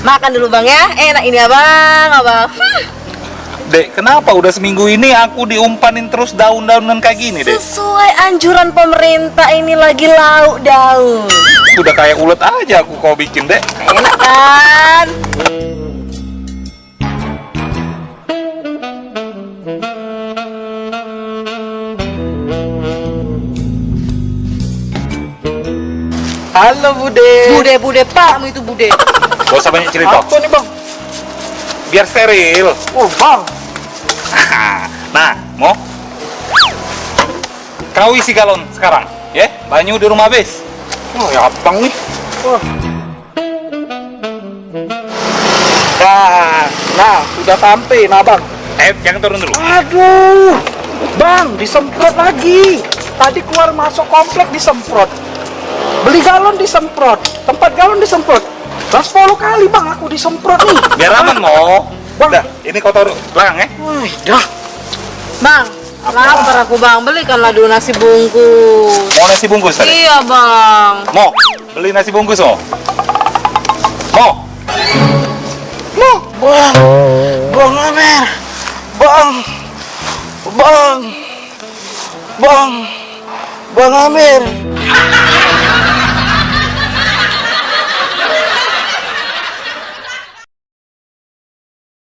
Makan dulu bang ya, enak ini abang. Dek, kenapa udah seminggu ini aku diumpanin terus daun-daunan kayak gini, Dek? Sesuai anjuran pemerintah ini lagi lauk daun. Udah kayak ulet aja aku kau bikin, Dek. Enak kan? Halo, Bude. Bude pakmu itu bude. Gak usah banyak cerita. Apa nih bang? Biar steril. Oh bang, Nah, mau? Kau isi galon sekarang, ya? Banyu di rumah habis. oh ya abang nih. Wah. Nah, sudah sampai, nah bang. Jangan turun dulu. Aduh, bang, disemprot lagi. Tadi keluar masuk komplek disemprot. Beli galon disemprot, tempat galon disemprot. 10 kali bang aku disemprot nih. Biar aman, mau. Bang. Dah, ini kau taruh belakang, ya? Wih, dah. Bang, lapar aku bang, belikanlah dulu nasi bungkus. Mau nasi bungkus tadi? Iya bang. Mau? Beli nasi bungkus, mau? Mau? Bang Amer, bang Amer.